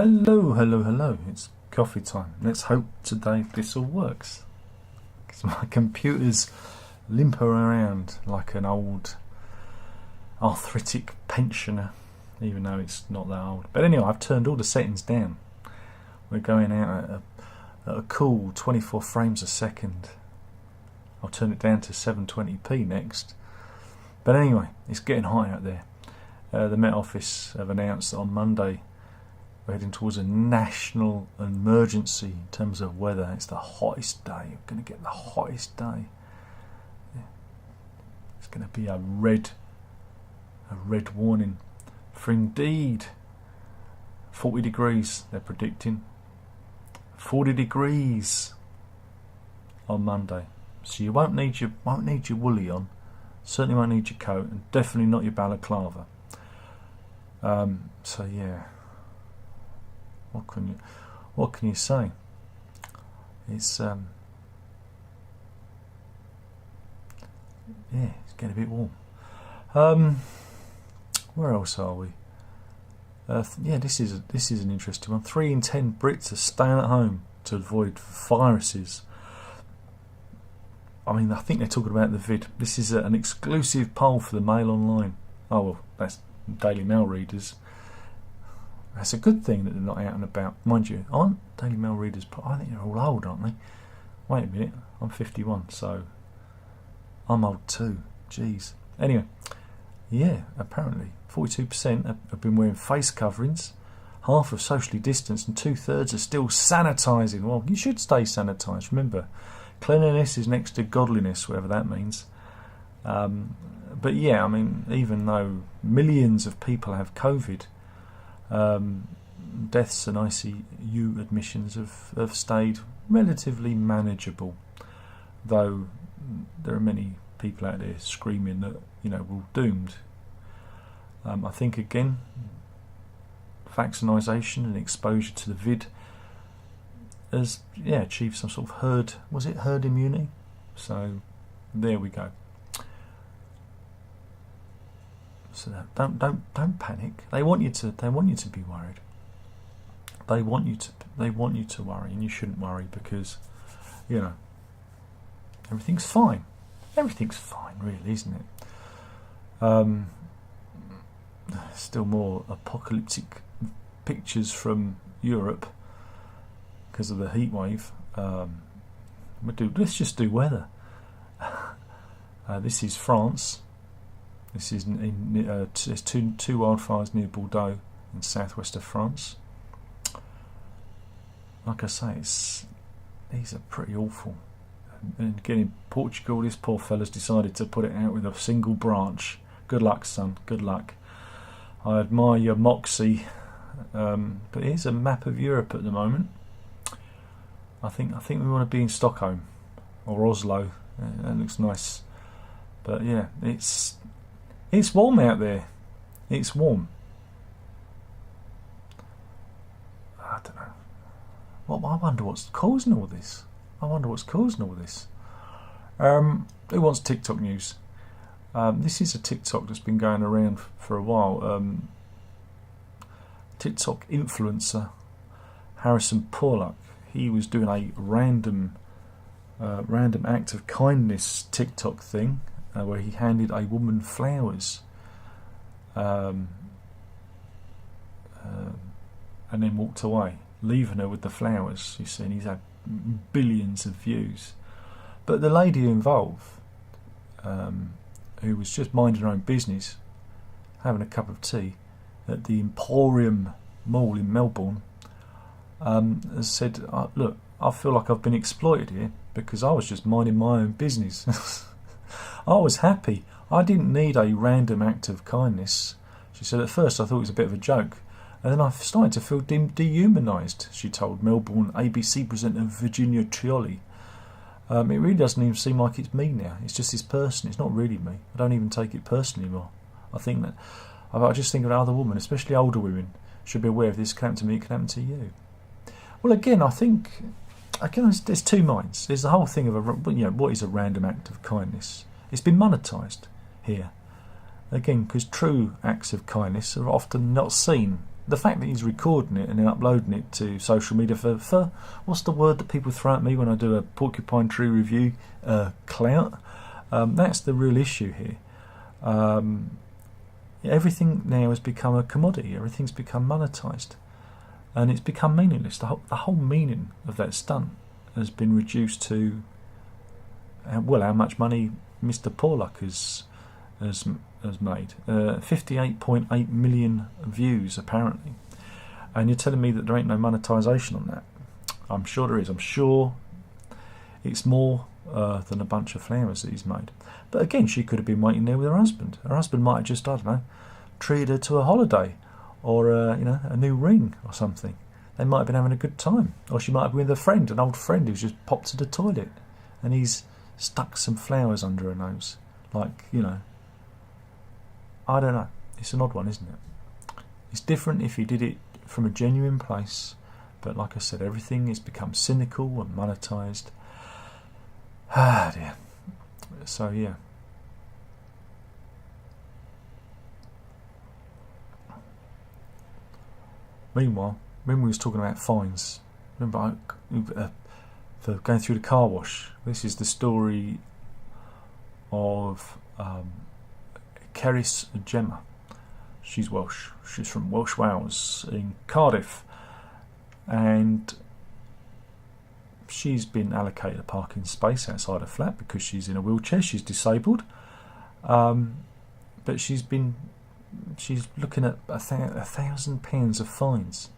Hello, hello, hello. It's coffee time. Let's hope today this all works. Because my computer's limping around like an old arthritic pensioner, even though it's not that old. But anyway, I've turned all the settings down. We're going out at a cool 24 frames a second. I'll turn it down to 720p next. But anyway, it's getting hot out there. The Met Office have announced that on Monday we're heading towards a national emergency in terms of weather. It's the hottest day. We're going to get the hottest day. Yeah. It's going to be a red warning for indeed 40 degrees. They're predicting 40 degrees on Monday. So you won't need your woolly on. Certainly won't need your coat, and definitely not your balaclava. So yeah, what can you say? It's yeah, it's getting a bit warm. Where else are we? Yeah, this is an interesting one. 3 in 10 Brits are staying at home to avoid viruses. I mean, I think they're talking about the vid. This is an exclusive poll for the Mail Online. Oh well, that's Daily Mail readers. That's a good thing that they're not out and about. Mind you, aren't Daily Mail readers? I think they're all old, aren't they? Wait a minute, I'm 51, so I'm old too. Jeez. Anyway, yeah, apparently 42% have been wearing face coverings, half are socially distanced, and 2/3 are still sanitising. Well, you should stay sanitised. Remember, cleanliness is next to godliness, whatever that means. But yeah, I mean, even though millions of people have COVID, deaths and ICU admissions have stayed relatively manageable. Though there are many people out there screaming that, you know, we're doomed. I think again, vaccination and exposure to the vid has achieved some sort of herd immunity. So there we go. So don't panic. They want you to be worried. They want you to worry, and you shouldn't worry because, you know, everything's fine. Everything's fine, really, isn't it? Still more apocalyptic pictures from Europe because of the heat wave. Let's just do weather. This is France. This is there's two wildfires near Bordeaux in southwest of France. Like I say, these are pretty awful. And again, in Portugal, this poor fella's decided to put it out with a single branch. Good luck, son. Good luck. I admire your moxie. But here's a map of Europe at the moment. I think we want to be in Stockholm or Oslo. That looks nice. But yeah, it's warm out there. It's warm. I don't know. I wonder what's causing all this. Who wants TikTok news? This is a TikTok that's been going around for a while. TikTok influencer Harrison Pollock. He was doing a random act of kindness TikTok thing. Where he handed a woman flowers and then walked away, leaving her with the flowers. You see, and he's had billions of views. But the lady involved, who was just minding her own business, having a cup of tea at the Emporium Mall in Melbourne, has said, look, I feel like I've been exploited here because I was just minding my own business. I was happy. I didn't need a random act of kindness. She said, at first I thought it was a bit of a joke, and then I started to feel dehumanised, she told Melbourne ABC presenter Virginia Trioli. It really doesn't even seem like it's me now. It's just this person. It's not really me. I don't even take it personally anymore. I just think of other women, especially older women, should be aware if this can happen to me, it can happen to you. Well, again, I think there's two minds. There's the whole thing of what is a random act of kindness. It's been monetised here. Again, because true acts of kindness are often not seen the fact that he's recording it and then uploading it to social media for what's the word that people throw at me when I do a Porcupine Tree review? Clout. That's the real issue here. Everything now has become a commodity. Everything's become monetised, and it's become meaningless. The whole meaning of that stunt has been reduced to how much money Mr. Porlock has made. 58.8 million views apparently, and you're telling me that there ain't no monetisation on that? I'm sure there is. I'm sure it's more than a bunch of flowers that he's made. But again, she could have been waiting there with her husband. Her husband might have just, I don't know, treated her to a holiday, or a new ring or something. They might have been having a good time, or she might have been with a friend, an old friend who's just popped to the toilet, and he's stuck some flowers under her nose, like, I don't know. It's an odd one, isn't it? It's different if he did it from a genuine place, but like I said, everything has become cynical and monetised. Ah dear. So yeah. Meanwhile, when we was talking about fines, remember for going through the car wash, this is the story of Cerys Gemma. She's Welsh. She's from Welsh Wales in Cardiff, and she's been allocated a parking space outside her flat because she's in a wheelchair. She's disabled, but she's looking at £1,000 of fines.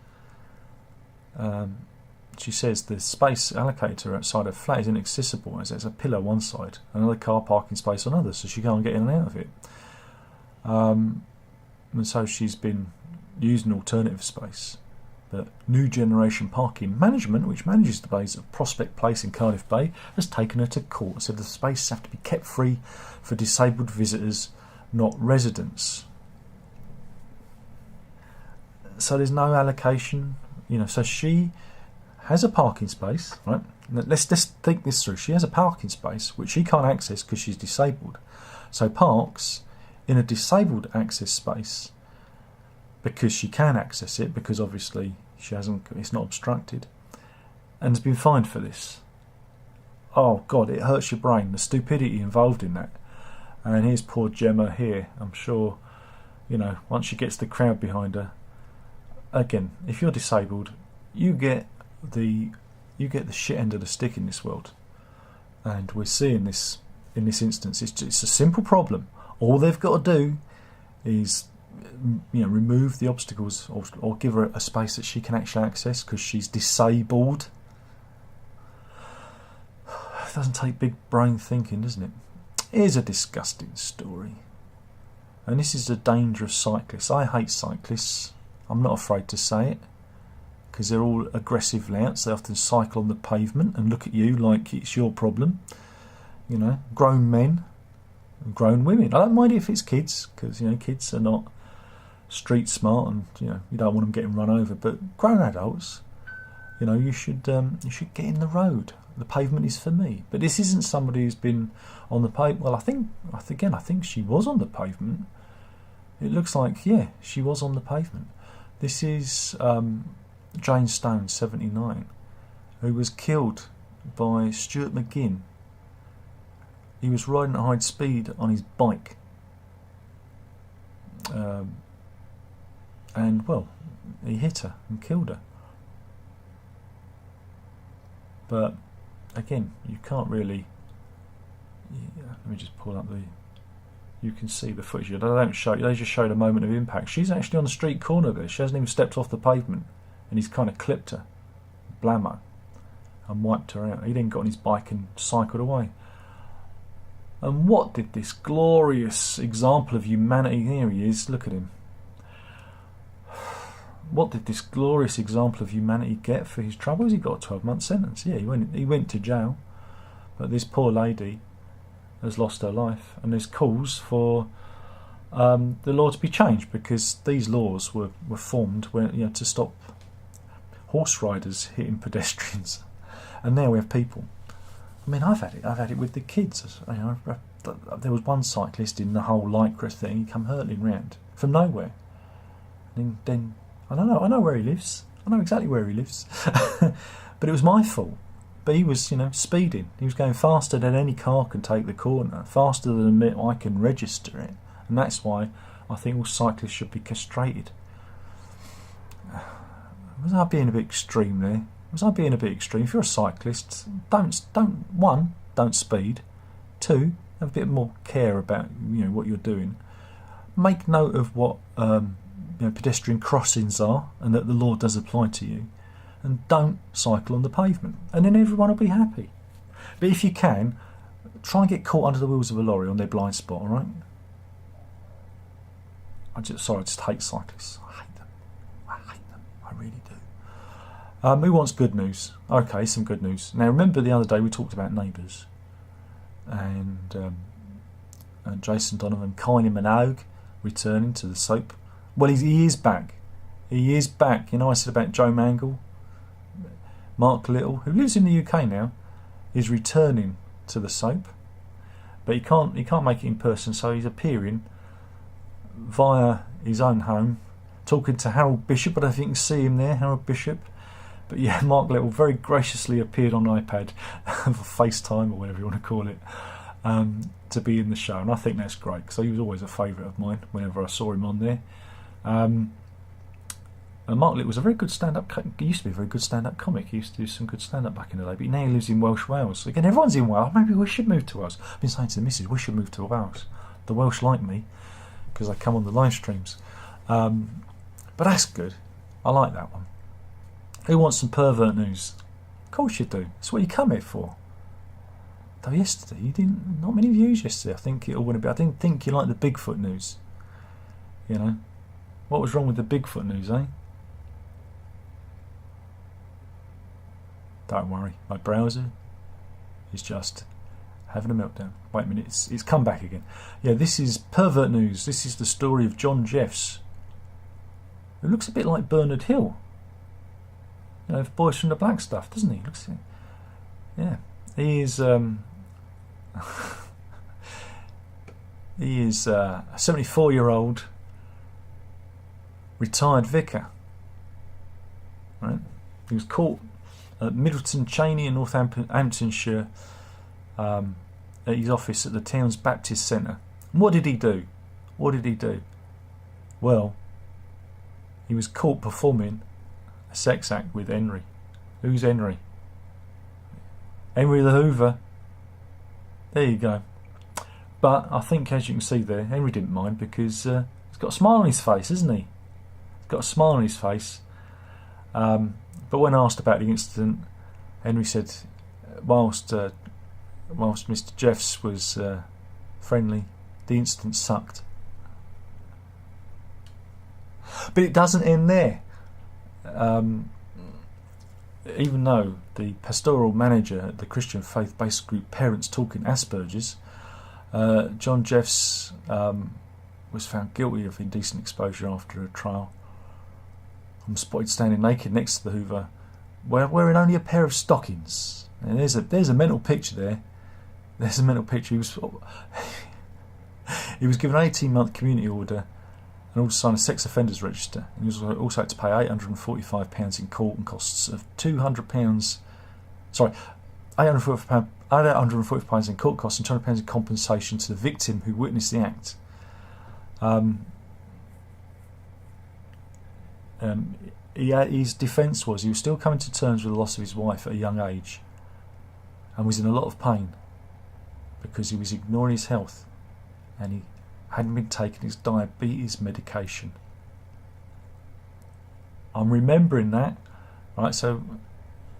She says the space allocated to her outside her flat is inaccessible, as there's a pillar one side, another car parking space on other, so she can't get in and out of it. And so she's been using alternative space. But New Generation Parking Management, which manages the base of Prospect Place in Cardiff Bay, has taken her to court and said the spaces have to be kept free for disabled visitors, not residents. So there's no allocation, so she has a parking space, right? Let's just think this through. She has a parking space which she can't access because she's disabled. So parks in a disabled access space because she can access it, because obviously it's not obstructed, and has been fined for this. Oh God, it hurts your brain, the stupidity involved in that. And here's poor Gemma here. I'm sure, once she gets the crowd behind her. Again, if you're disabled, you get the shit end of the stick in this world, and we're seeing this in this instance. It's a simple problem. All they've got to do is remove the obstacles, or give her a space that she can actually access because she's disabled. It doesn't take big brain thinking, doesn't it? Here's a disgusting story, and this is a dangerous cyclist. I hate cyclists. I'm not afraid to say it, because they're all aggressive louts. They often cycle on the pavement and look at you like it's your problem. Grown men and grown women. I don't mind if it's kids, because kids are not street smart, and you don't want them getting run over. But grown adults, you should get in the road. The pavement is for me. But this isn't somebody who's been on the pavement. Well, I think she was on the pavement. It looks like, yeah, she was on the pavement. This is Jane Stone, 79, who was killed by Stuart McGinn. He was riding at high speed on his bike. And, well, he hit her and killed her. But, again, you can't really... let me just pull up the... You can see the footage. They just show the moment of impact. She's actually on the street corner there. She hasn't even stepped off the pavement, and he's kind of clipped her, blammo, and wiped her out. He then got on his bike and cycled away. And what did this glorious example of humanity, here he is, look at him. What did this glorious example of humanity get for his troubles? He got a 12-month sentence. Yeah, he went to jail, but this poor lady has lost her life, and there's calls for the law to be changed, because these laws were formed when, to stop horse riders hitting pedestrians, and now we have people. I mean, I've had it with the kids. There was one cyclist in the whole Lycra thing. He come hurtling round from nowhere, and then I know where he lives. I know exactly where he lives. But it was my fault. But he was, speeding. He was going faster than any car can take the corner, faster than I can register it. And that's why I think all cyclists should be castrated. Was I being a bit extreme there? Was I being a bit extreme? If you're a cyclist, don't speed. 2, have a bit more care about what you're doing. Make note of what pedestrian crossings are, and that the law does apply to you. And don't cycle on the pavement, and then everyone will be happy. But if you can, try and get caught under the wheels of a lorry on their blind spot. All right? I just hate cyclists. I hate them. I really do. Who wants good news? Okay, some good news. Now, remember the other day we talked about Neighbours, and Jason Donovan, Kylie Minogue returning to the soap. Well, he is back. He is back. I said about Joe Mangle. Mark Little, who lives in the UK now, is returning to the soap, but he can't make it in person, so he's appearing via his own home, talking to Harold Bishop. I don't think you can see him there, Harold Bishop. But yeah, Mark Little very graciously appeared on iPad for FaceTime or whatever you want to call it, to be in the show, and I think that's great because he was always a favourite of mine whenever I saw him on there. And Mark Little was a very good stand-up. He used to be a very good stand-up comic. He used to do some good stand-up back in the day. But now he lives in Welsh Wales. Again, everyone's in Wales. Maybe we should move to Wales. I've been saying to the missus, we should move to Wales. The Welsh like me because I come on the live streams. But that's good. I like that one. Who wants some pervert news? Of course you do. That's what you come here for. Though yesterday you didn't. Not many views yesterday. I think it all went a bit. I didn't think you liked the Bigfoot news. What was wrong with the Bigfoot news, eh? Don't worry, my browser is just having a meltdown. Wait a minute, it's come back again. Yeah, this is pervert news. This is the story of John Jeffs, who looks a bit like Bernard Hill. Boys from the Black Stuff, doesn't he? Yeah, he is. He is a 74-year-old retired vicar. Right, he was caught at Middleton Cheney in Northamptonshire, at his office at the town's Baptist Centre. And what did he do? Well, he was caught performing a sex act with Henry. Who's Henry? Henry the Hoover. There you go. But I think, as you can see there, Henry didn't mind because he's got a smile on his face, isn't he? He's got a smile on his face. But when asked about the incident, Henry said, whilst Mr. Jeffs was friendly, the incident sucked. But it doesn't end there. Even though the pastoral manager at the Christian faith-based group Parents Talking Asperger's, John Jeffs was found guilty of indecent exposure after a trial. I'm spotted standing naked next to the Hoover, wearing only a pair of stockings. And there's a mental picture there. There's a mental picture. He was given an 18-month community order and also signed a sex offenders register. And he also had to pay £845 in court and costs of £200. Sorry, £845 in court costs and £200 in compensation to the victim who witnessed the act. His defence was he was still coming to terms with the loss of his wife at a young age and was in a lot of pain because he was ignoring his health and he hadn't been taking his diabetes medication. I'm remembering that, right? So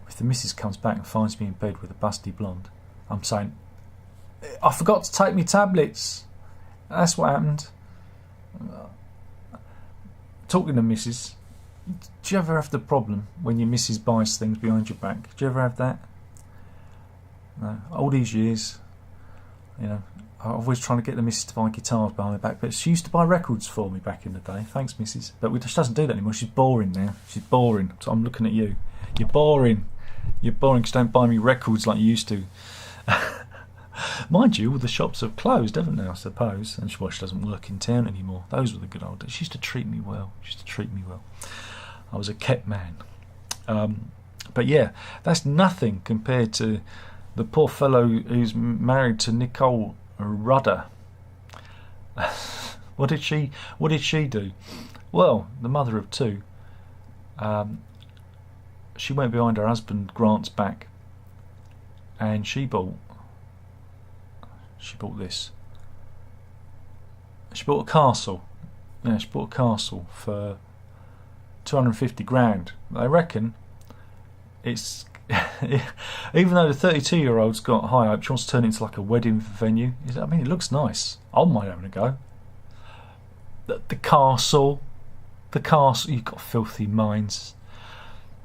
if the missus comes back and finds me in bed with a busty blonde, I'm saying, I forgot to take my tablets. That's what happened. Talking to missus, do you ever have the problem when your missus buys things behind your back? Do you ever have that? No. All these years, I'm always trying to get the missus to buy guitars behind my back, but she used to buy records for me back in the day. Thanks, missus. But she doesn't do that anymore. She's boring now. She's boring. So I'm looking at you. You're boring. You're boring because you don't buy me records like you used to. Mind you, all the shops have closed, haven't they, I suppose? And she doesn't work in town anymore. Those were the good old days. She used to treat me well. I was a kept man. But yeah, that's nothing compared to the poor fellow who's married to Nicole Rudder. What did she do? Well, the mother of two. She went behind her husband Grant's back, and she bought this. She bought a castle. Yeah, she bought a castle for 250 grand. They reckon it's even though the 32-year-old's got high hope, she wants to turn it into like a wedding venue. I mean, it looks nice. I might having a go. The castle, you've got filthy minds.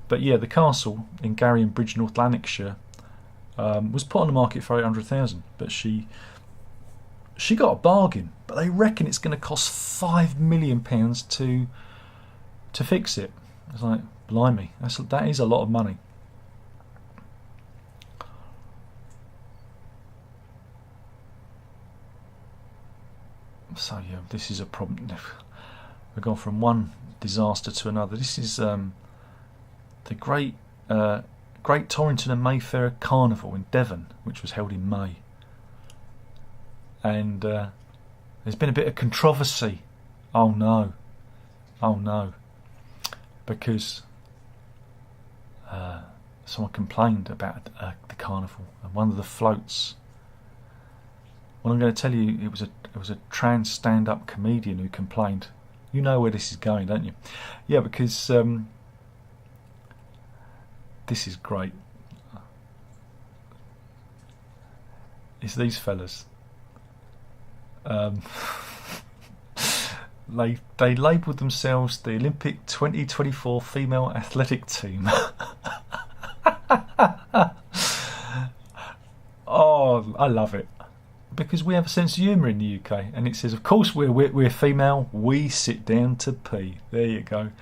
But yeah, the castle in Garry and Bridge, North Lanarkshire, was put on the market for 800,000, but she got a bargain. But they reckon it's going to cost £5 million to fix it. It's like, blimey, that is a lot of money. So yeah, this is a problem. We've gone from one disaster to another. This is the Great Torrington and Mayfair Carnival in Devon, which was held in May. And there's been a bit of controversy. Oh no, because someone complained about the carnival and one of the floats. Well, I'm going to tell you, it was a trans stand-up comedian who complained. You know where this is going, don't you? Yeah, because this is great. It's these fellas. They labelled themselves the Olympic 2024 Female Athletic Team. Oh, I love it. Because we have a sense of humour in the UK, and it says, of course we're female, we sit down to pee. There you go.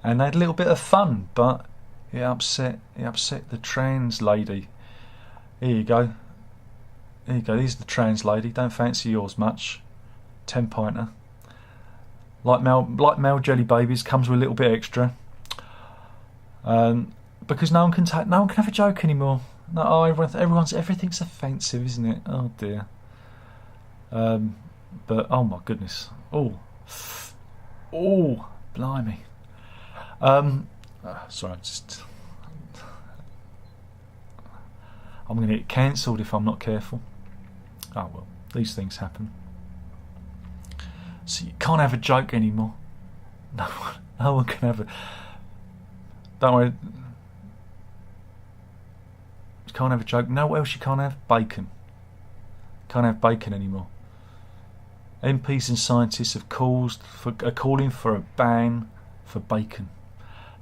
And they had a little bit of fun, but it upset the trans lady. Here you go. Here's the trans lady. Don't fancy yours much. 10-pinter. Like male jelly babies, comes with a little bit extra. Because no one can have a joke anymore. No, everything's offensive, isn't it? Oh dear. But oh my goodness. Oh, blimey. Sorry, I'm going to get cancelled if I'm not careful. Oh well, these things happen. So you can't have a joke anymore. No one can have a. Don't worry. You can't have a joke. No, what else you can't have? Bacon. Can't have bacon anymore. MPs and scientists are calling for a ban for bacon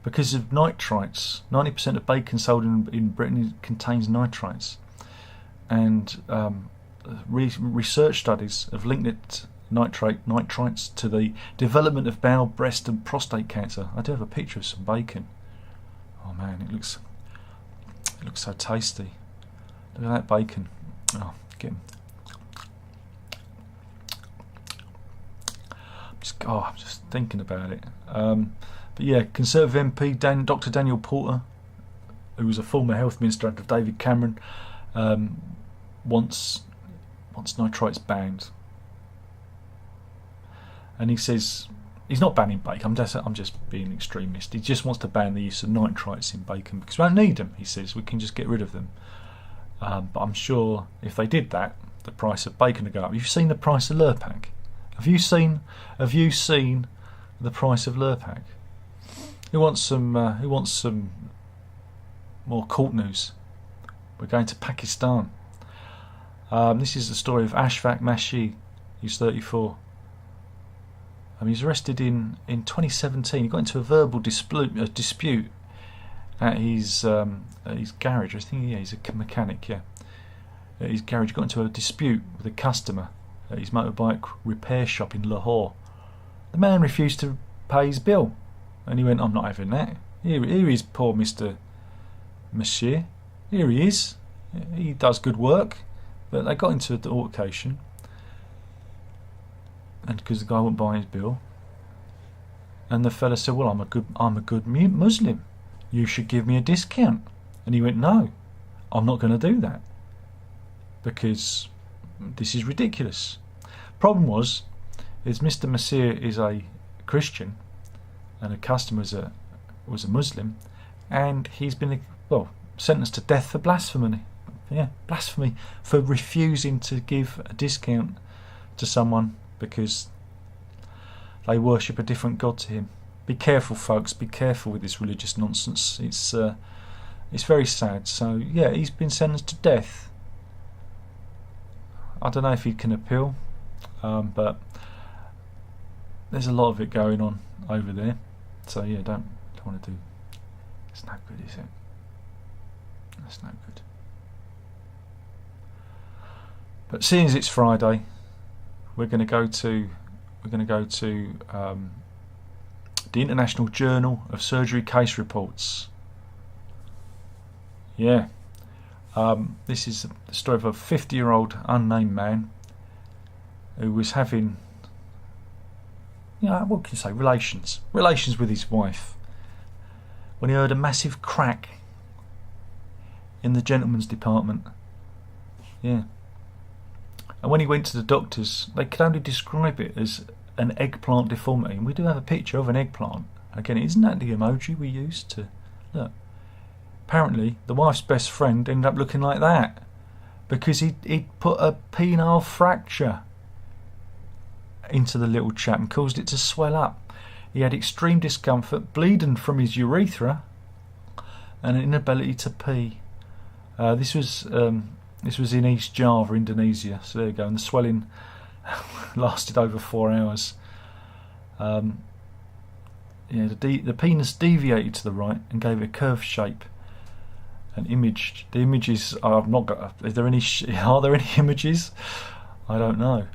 because of nitrites. 90% of bacon sold in Britain contains nitrites, and research studies have linked nitrites to the development of bowel, breast, and prostate cancer. I do have a picture of some bacon. Oh man, it looks so tasty. Look at that bacon. Oh, get him. I'm just thinking about it. But yeah, Conservative MP Dr. Daniel Porter, who was a former health minister under David Cameron, wants nitrites banned. And he says he's not banning bacon. I'm just being extremist. He just wants to ban the use of nitrites in bacon because we don't need them. He says we can just get rid of them. But I'm sure if they did that, the price of bacon would go up. You've seen the price of Lurpak. Have you seen the price of Lurpak? Who wants some more court news? We're going to Pakistan. This is the story of Ashfaq Mashi. He's 34. He was arrested in 2017. He got into a verbal dispute at his garage. I think he's a mechanic. Yeah, at his garage, got into a dispute with a customer at his motorbike repair shop in Lahore. The man refused to pay his bill, and he went, "I'm not having that. Here is poor Mr. Monsieur. Here he is. He does good work." But they got into an altercation, and because the guy wouldn't buy his bill, And the fella said, well, I'm a good Muslim. You should give me a discount. And he went, no, I'm not going to do that, because this is ridiculous. Problem was Mr. Masir is a Christian and a customer was a Muslim, and he's been sentenced to death for blasphemy. Yeah, blasphemy, for refusing to give a discount to someone because they worship a different god to him. Be careful, folks. Be careful with this religious nonsense. It's very sad. So yeah, he's been sentenced to death. I don't know if he can appeal, but there's a lot of it going on over there. So yeah, don't want to do. It's no good, is it? That's no good. But seeing as it's Friday, we're going to go to the International Journal of Surgery Case Reports. Yeah. This is the story of a 50-year-old unnamed man who was having, what can you say, relations with his wife, when he heard a massive crack in the gentleman's department. Yeah. And when he went to the doctors, they could only describe it as an eggplant deformity. And we do have a picture of an eggplant. Again, isn't that the emoji we used to look? Apparently, the wife's best friend ended up looking like that because he'd put a penile fracture into the little chap and caused it to swell up. He had extreme discomfort, bleeding from his urethra, and an inability to pee. This was in East Java, Indonesia. So there you go. And the swelling lasted over 4 hours. The penis deviated to the right and gave it a curved shape. An image. The images I've not got. Are there any images? I don't know.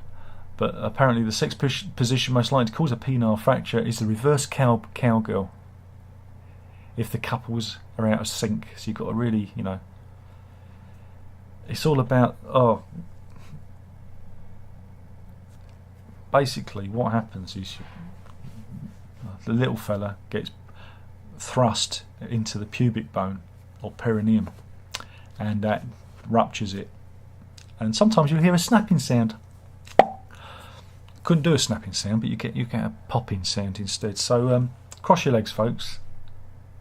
But apparently, the sex position most likely to cause a penile fracture is the reverse cowgirl. If the couples are out of sync, so you've got to really, it's all about, basically what happens is the little fella gets thrust into the pubic bone or perineum, and that ruptures it, and sometimes you'll hear a snapping sound. Couldn't do a snapping sound, but you get a popping sound instead. So cross your legs, folks.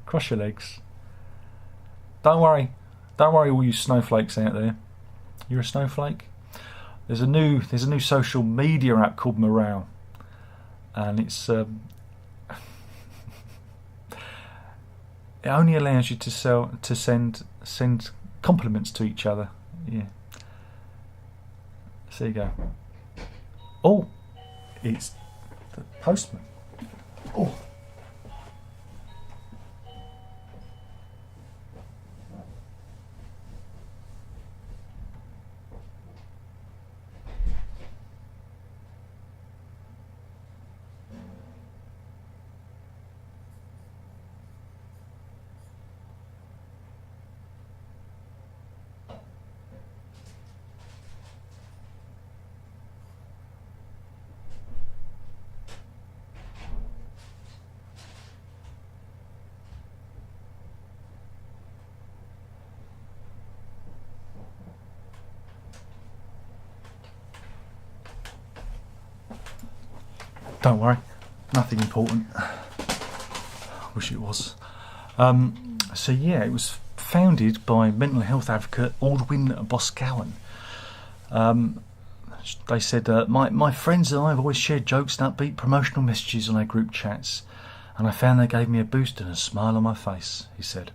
Cross your legs. Don't worry, all you snowflakes out there. You're a snowflake. There's a new social media app called Marries, and it's it only allows you to send compliments to each other. Yeah. So there you go. Oh, it's the postman. Oh. Don't worry, nothing important. I wish it was. So yeah, it was founded by mental health advocate Aubergine Boscawen. They said, my friends and I have always shared jokes and upbeat promotional messages on our group chats, and I found they gave me a boost and a smile on my face, he said.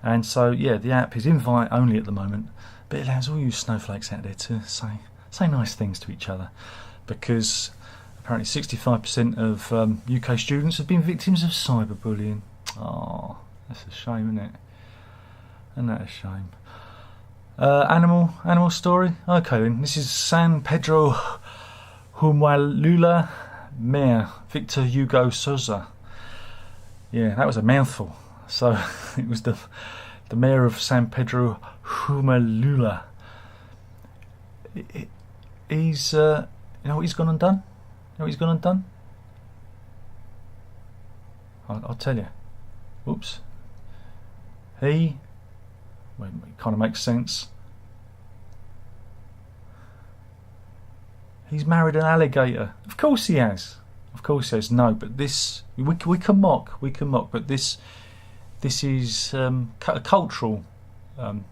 And so yeah, the app is invite only at the moment, but it allows all you snowflakes out there to say nice things to each other, because apparently 65% of UK students have been victims of cyberbullying. Oh, that's a shame, isn't it? Isn't that a shame? Animal story? Okay then, this is San Pedro Humalula Mayor Victor Hugo Souza. Yeah, that was a mouthful. So it was the mayor of San Pedro Humalula. He's you know what he's gone and done? You know what he's gone and done? I'll tell you. Whoops. He, well, it kind of makes sense. He's married an alligator. Of course he has. Of course he has. No, but this we can mock. We can mock. But this is a cultural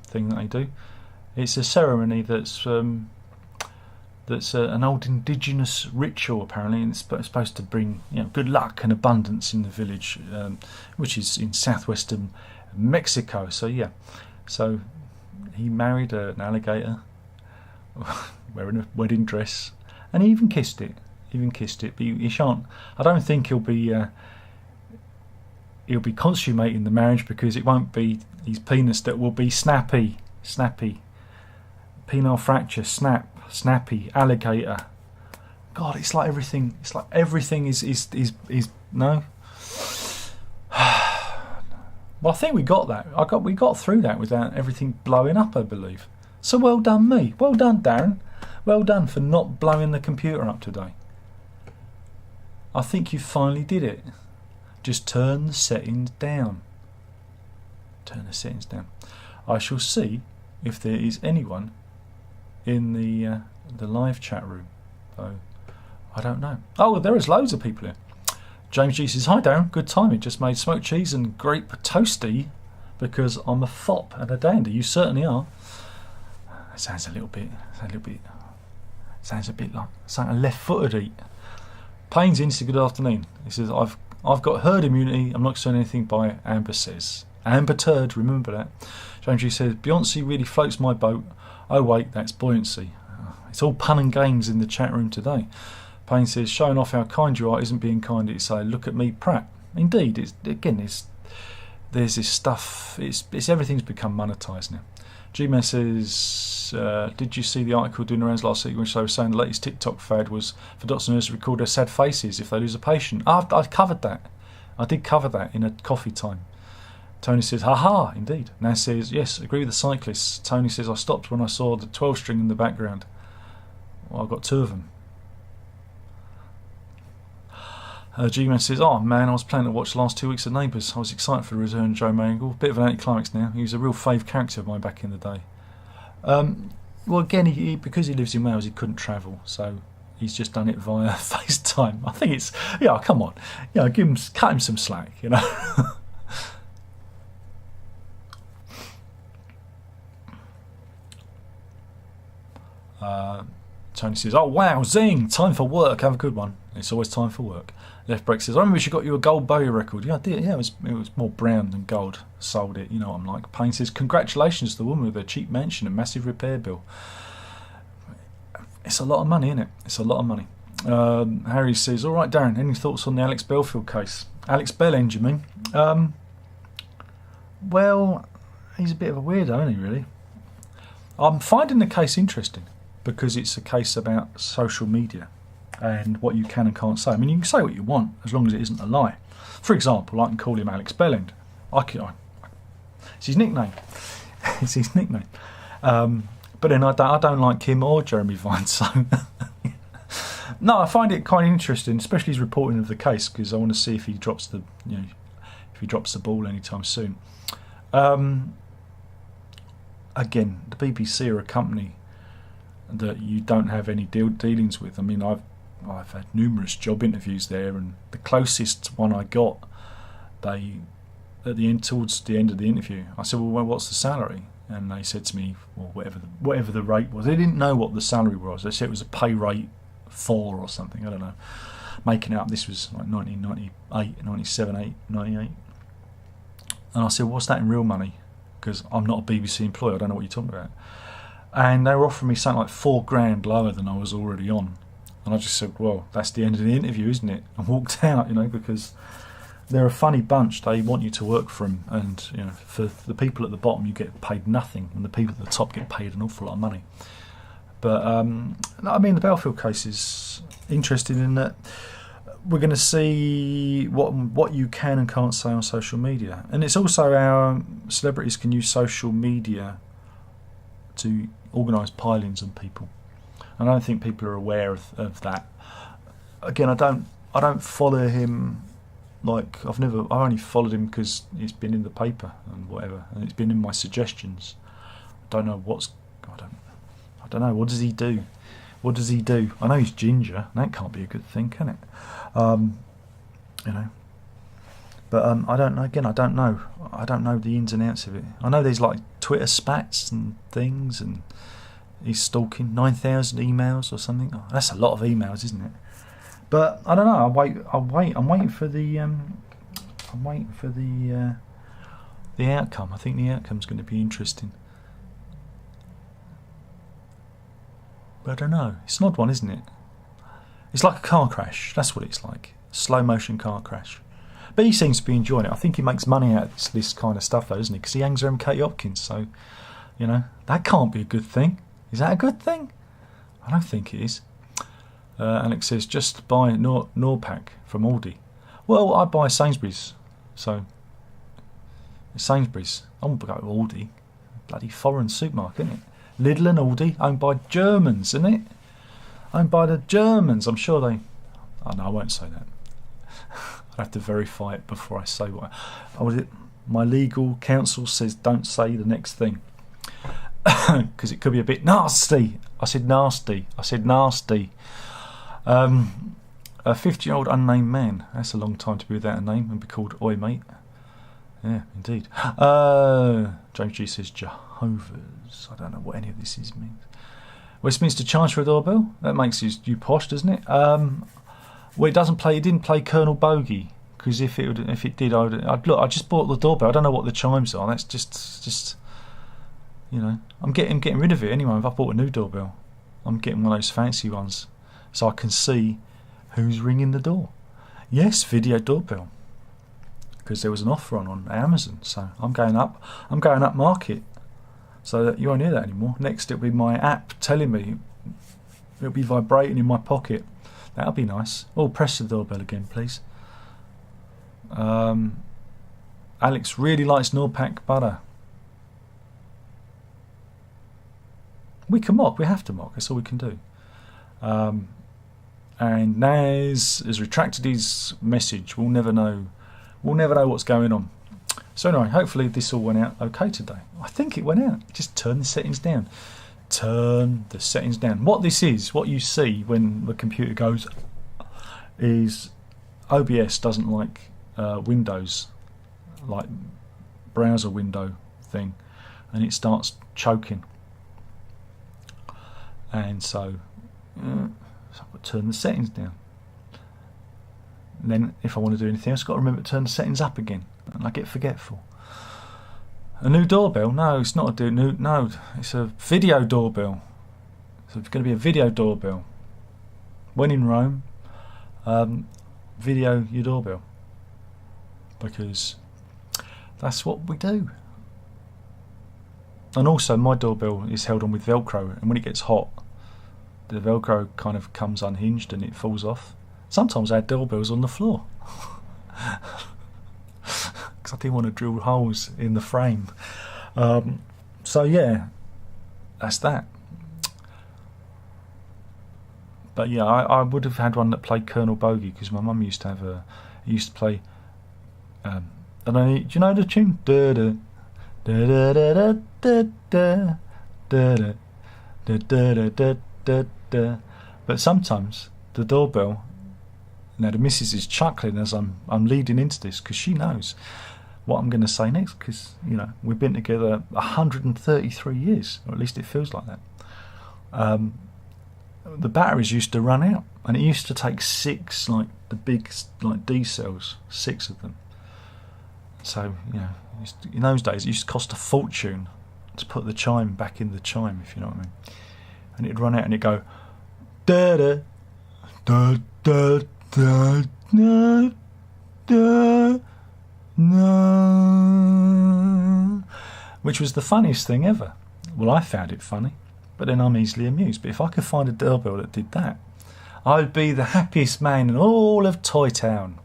thing that they do. It's a ceremony that's an old indigenous ritual apparently, and it's supposed to bring good luck and abundance in the village, which is in southwestern Mexico. So yeah, so he married an alligator wearing a wedding dress. And he even kissed it. But he shan't. I don't think he'll be consummating the marriage, because it won't be his penis that will be snappy. Penile fracture, snappy, alligator. God, it's like everything. It's like everything is no. Well, I think we got that. We got through that without everything blowing up, I believe. So well done, me. Well done, Darren. Well done for not blowing the computer up today. I think you finally did it. Just turn the settings down. Turn the settings down. I shall see if there is anyone in the live chat room. So I don't know. Oh, there is loads of people here. James G says, "Hi Darren, good timing. Just made smoked cheese and grape toasty because I'm a fop and a dandy." You certainly are. It sounds a bit like something a left-footed eat. Payne's in, says, "Good afternoon." He says, I've got herd immunity. I'm not saying anything by Amber says. Amber Turd, remember that. James G says, "Beyonce really floats my boat." Oh wait, that's buoyancy. It's all pun and games in the chat room today. Payne says, "Showing off how kind you are isn't being kind." It's say, "Look at me, Pratt." Indeed, there's this stuff. It's everything's become monetised now. G-Man says, "Did you see the article doing the rounds last week, which they were saying the latest TikTok fad was for doctors and nurses to record their sad faces if they lose a patient?" I covered that. I did cover that in a coffee time. Tony says, "Ha-ha, indeed." Naz says, "Yes, agree with the cyclists." Tony says, "I stopped when I saw the 12-string in the background." Well, I've got two of them. G-Man says, "Oh man, I was planning to watch the last 2 weeks of Neighbours. I was excited for the return of Joe Mangle. Bit of an anticlimax now. He was a real fave character of mine back in the day." Well, again, he because he lives in Wales, he couldn't travel, so he's just done it via FaceTime. I think it's come on, cut him some slack, Tony says, "Oh wow, zing! Time for work. Have a good one." It's always time for work. Left Break says, "I remember she got you a gold Bowie record." Yeah, I did. Yeah, it was more brown than gold. Sold it. You know what I'm like. Payne says, "Congratulations to the woman with her cheap mansion and massive repair bill." It's a lot of money, isn't it? It's a lot of money. Harry says, "All right, Darren, any thoughts on the Alex Belfield case?" Alex Bellend, you mean? Well, he's a bit of a weirdo, isn't he, really? I'm finding the case interesting because it's a case about social media and what you can and can't say. I mean, you can say what you want as long as it isn't a lie. For example, I can call him Alex Bellend. It's his nickname. It's his nickname. But then I don't like him or Jeremy Vine, so... No, I find it quite interesting, especially his reporting of the case, because I want to see if he drops the ball anytime soon. Again, the BBC are a company that you don't have any dealings with. I mean, I've had numerous job interviews there, and the closest one I got, towards the end of the interview, I said, "Well, what's the salary?" And they said to me, "Well, whatever the rate was." They didn't know what the salary was. They said it was a pay rate 4 or something. I don't know. Making it up, this was like 1998, 97, 8, 98. And I said, "What's that in real money? Because I'm not a BBC employee. I don't know what you're talking about." And they were offering me something like $4,000 lower than I was already on. And I just said, "Well, that's the end of the interview, isn't it?" And walked out, because they're a funny bunch. They want you to work for them, and for the people at the bottom, you get paid nothing, and the people at the top get paid an awful lot of money. But I mean, the Belfield case is interesting in that we're going to see what you can and can't say on social media, and it's also how celebrities can use social media to organise pilings on people. I don't think people are aware of that. Again, I don't follow him like I only followed him because it's been in the paper and whatever, and it's been in my suggestions. I don't know I don't know. What does he do? What does he do? I know he's ginger. That can't be a good thing, can it? You know. But I don't know. Again, I don't know. I don't know the ins and outs of it. I know there's like Twitter spats and things, and he's stalking 9,000 emails or something. Oh, that's a lot of emails, isn't it? But I don't know. I'm waiting for the the outcome. I think the outcome's going to be interesting. But I don't know. It's an odd one, isn't it? It's like a car crash. That's what it's like. Slow motion car crash. But he seems to be enjoying it. I think he makes money out of this kind of stuff, though, doesn't he? Because he hangs around Katie Hopkins. So, you know, that can't be a good thing. Is that a good thing? I don't think it is. Alex says, just buy Norpac from Aldi. Well, I buy Sainsbury's. So, it's Sainsbury's. I won't go to Aldi. Bloody foreign supermarket, isn't it? Lidl and Aldi, owned by Germans, isn't it? Owned by the Germans. I'm sure they... Oh, no, I won't say that. I have to verify it before I say what. My legal counsel says don't say the next thing because it could be a bit nasty. I said nasty. I said nasty. A 50-year-old unnamed man. That's a long time to be without a name and be called Oi mate. Yeah, indeed. James G says Jehovah's. I don't know what any of this means. Westminster charge for a doorbell. That makes you posh, doesn't it? Well, it didn't play Colonel Bogey, because if it did, I'd look. I just bought the doorbell. I don't know what the chimes are. That's just you know. I'm getting rid of it anyway. If I bought a new doorbell, I'm getting one of those fancy ones, so I can see who's ringing the door. Yes, video doorbell, because there was an offer on Amazon. So I'm going up market, so that you won't hear that anymore. Next, it'll be my app telling me. It'll be vibrating in my pocket. That'll be nice. Oh, press the doorbell again, please. Alex really likes Norpac butter. We can mock. We have to mock. That's all we can do. And Naz has retracted his message. We'll never know. We'll never know what's going on. So anyway, hopefully this all went out okay today. I think it went out. Just turn the settings down. Turn the settings down. What this is, what you see when the computer goes, is OBS doesn't like Windows, like browser window thing, and it starts choking. And so I've got to turn the settings down. And then if I want to do anything else, I've got to remember to turn the settings up again, and I get forgetful. A new doorbell? No, it's not no, it's a video doorbell. So it's going to be a video doorbell. When in Rome, video your doorbell, because that's what we do. And also, my doorbell is held on with Velcro, and when it gets hot, the Velcro kind of comes unhinged and it falls off. Sometimes our doorbell's on the floor. I didn't want to drill holes in the frame. So yeah, that's that. But yeah, I would have had one that played Colonel Bogey, because my mum used to have used to play. I don't know, do you know the tune? Da da da da da da da da da da da da. But sometimes the doorbell. Now the missus is chuckling as I'm leading into this, because she knows what I'm going to say next, because you know we've been together 133 years, or at least it feels like that. The batteries used to run out, and it used to take 6, like the big like D cells, 6 of them. So you know, in those days it used to cost a fortune to put the chime back in the chime, if you know what I mean. And it'd run out, and it'd go da da da da da da da. No, which was the funniest thing ever. Well, I found it funny, but then I'm easily amused. But if I could find a doorbell that did that, I'd be the happiest man in all of Toy Town.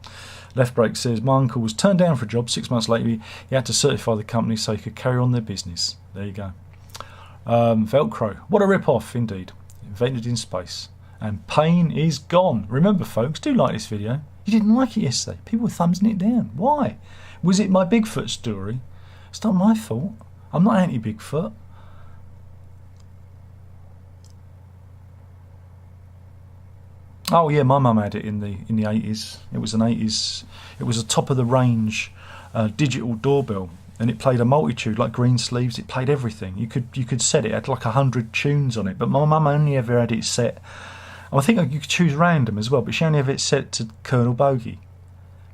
Left Break says, my uncle was turned down for a job. 6 months later, he had to certify the company so he could carry on their business. There you go. Velcro. What a rip-off, indeed. Invented in space. And pain is gone. Remember, folks, do like this video. You didn't like it yesterday. People were thumbsing it down. Why? Was it my Bigfoot story? It's not my fault. I'm not anti-Bigfoot. Oh yeah, my mum had it in the 80s. It was an 80s. It was a top of the range digital doorbell, and it played a multitude, like Greensleeves. It played everything. You could set it. It had like 100 tunes on it. But my mum only ever had it set. I think you could choose random as well, but she only had it set to Colonel Bogey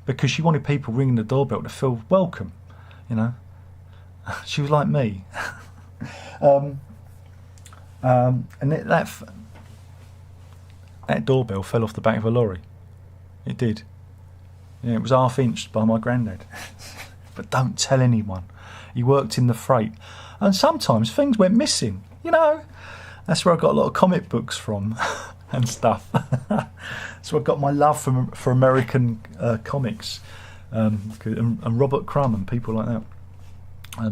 because she wanted people ringing the doorbell to feel welcome. You know, she was like me. And that doorbell fell off the back of a lorry. It did. Yeah, it was half-inched by my granddad. But don't tell anyone. He worked in the freight, and sometimes things went missing. You know, that's where I got a lot of comic books from. And stuff. So I got my love for American comics, and Robert Crumb and people like that,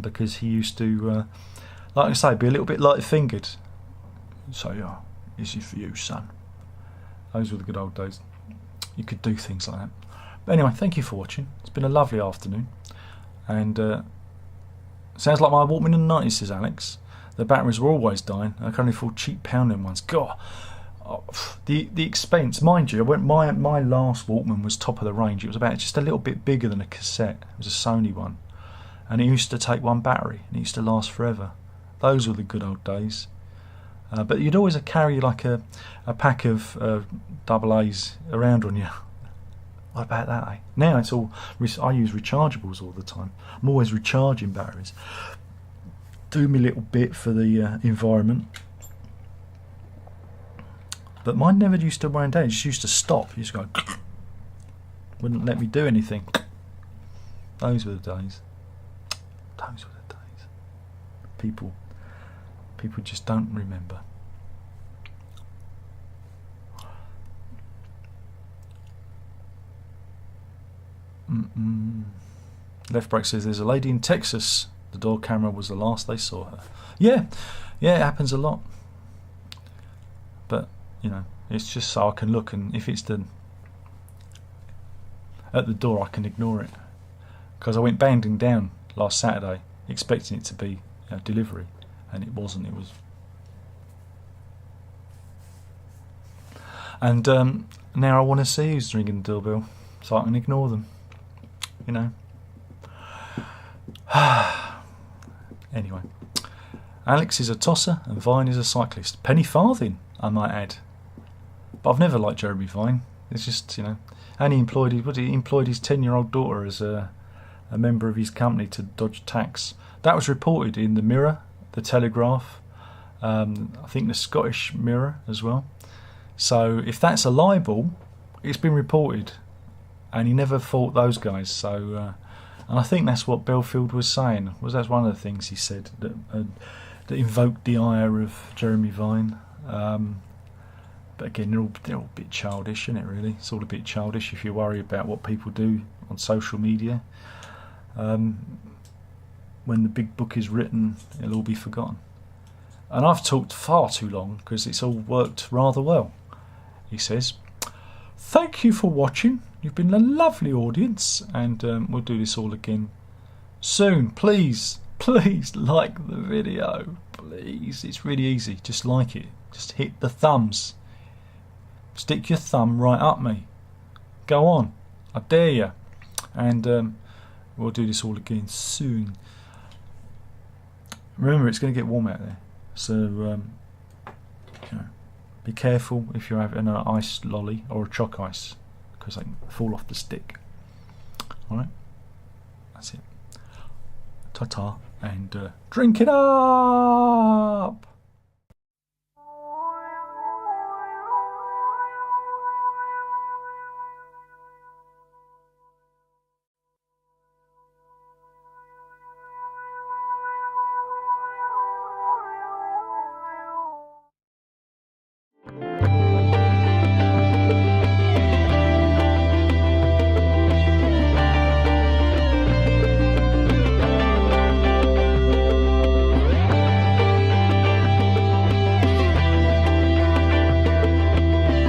because he used to, like I say, be a little bit light-fingered. So yeah, this is for you, son. Those were the good old days. You could do things like that. But anyway, thank you for watching. It's been a lovely afternoon, and sounds like my Walkman in the 90s, says Alex. The batteries were always dying. I can only afford cheap pounding ones. God. The expense, mind you, my last Walkman was top of the range. It was about just a little bit bigger than a cassette. It was a Sony one, and it used to take one battery, and it used to last forever. Those were the good old days. But you'd always carry like a pack of double A's around on you. What about that, eh? Now it's all, I use rechargeables all the time. I'm always recharging batteries. Do me little bit for the environment. But mine never used to wind down. It just used to stop. It used to go. Wouldn't let me do anything. Those were the days. Those were the days. People just don't remember. Left Break says there's a lady in Texas. The door camera was the last they saw her. Yeah, it happens a lot. But you know, it's just so I can look, and if it's at the door, I can ignore it. Because I went bounding down last Saturday expecting it to be delivery, and it wasn't. It was. And now I want to see who's ringing the doorbell, so I can ignore them. You know. Anyway, Alex is a tosser and Vine is a cyclist. Penny farthing, I might add. But I've never liked Jeremy Vine. It's just, you know, and he employed his 10-year-old daughter as a member of his company to dodge tax. That was reported in the Mirror, the Telegraph, I think the Scottish Mirror as well. So if that's a libel, it's been reported, and he never fought those guys. So, and I think that's what Belfield was saying. That's one of the things he said that invoked the ire of Jeremy Vine. But again, they're all a bit childish, isn't it, really? It's all a bit childish if you worry about what people do on social media. When the big book is written, it'll all be forgotten. And I've talked far too long because it's all worked rather well, he says. Thank you for watching. You've been a lovely audience, and we'll do this all again soon. Please like the video. Please. It's really easy. Just like it. Just hit the thumbs. Stick your thumb right up me. Go on. I dare you. And we'll do this all again soon. Remember, it's going to get warm out there. So, you know, be careful if you're having an ice lolly or a choc ice, because they can fall off the stick. Alright? That's it. Ta-ta. And drink it up!